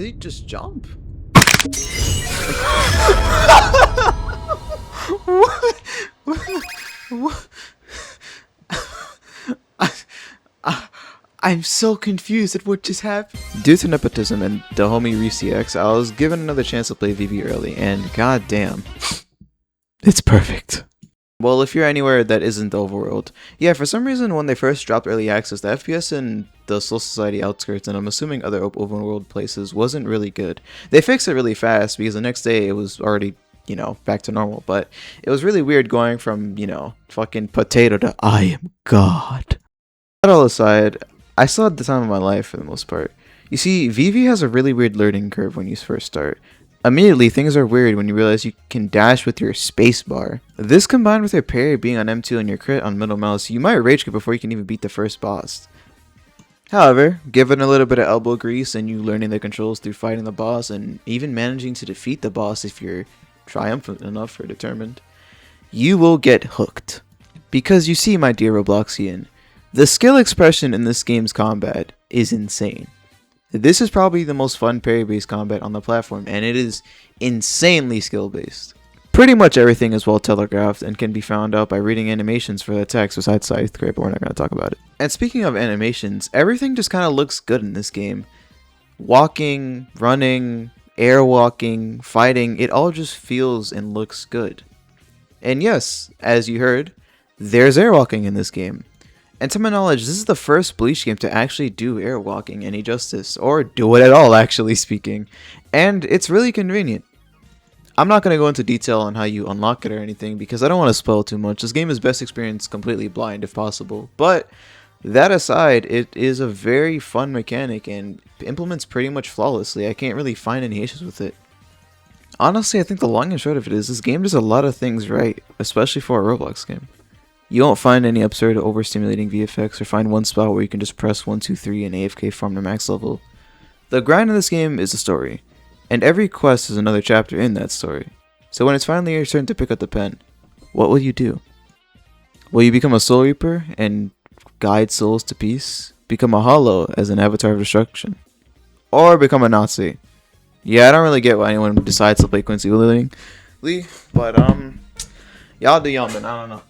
he just jump? What? What? I'm so confused at what just happened. Due to nepotism and the homie ReCX, I was given another chance to play VV early, and goddamn, it's perfect. Well, if you're anywhere that isn't the overworld, yeah, for some reason when they first dropped early access, the FPS in the Soul Society outskirts, and I'm assuming other overworld places, wasn't really good. They fixed it really fast because the next day it was already, you know, back to normal, but it was really weird going from, you know, fucking potato to I am God. That all aside, I still had the time of my life for the most part. You see, VV has a really weird learning curve when you first start. Immediately, things are weird when you realize you can dash with your spacebar. This combined with your parry being on M2 and your crit on middle mouse, you might rage quit before you can even beat the first boss. However, given a little bit of elbow grease and you learning the controls through fighting the boss and even managing to defeat the boss if you're triumphant enough or determined, you will get hooked. Because you see, my dear Robloxian, the skill expression in this game's combat is insane. This is probably the most fun parry-based combat on the platform, and it is insanely skill-based. Pretty much everything is well telegraphed and can be found out by reading animations for the attacks besides Scythe Grip, but we're not going to talk about it. And speaking of animations, everything just kind of looks good in this game. Walking, running, airwalking, fighting, it all just feels and looks good. And yes, as you heard, there's airwalking in this game. And to my knowledge, this is the first Bleach game to actually do airwalking any justice, or do it at all, actually speaking. And it's really convenient. I'm not going to go into detail on how you unlock it or anything, because I don't want to spoil too much. This game is best experienced completely blind if possible. But that aside, it is a very fun mechanic and implements pretty much flawlessly. I can't really find any issues with it. Honestly, I think the long and short of it is this game does a lot of things right, especially for a Roblox game. You won't find any absurd overstimulating VFX or find one spot where you can just press 1, 2, 3 and AFK farm to max level. The grind in this game is a story, and every quest is another chapter in that story. So when it's finally your turn to pick up the pen, what will you do? Will you become a Soul Reaper and guide souls to peace? Become a Hollow as an avatar of destruction? Or become a Nazi? Yeah, I don't really get why anyone decides to play Quincy willingly, but y'all do y'all, man, I don't know.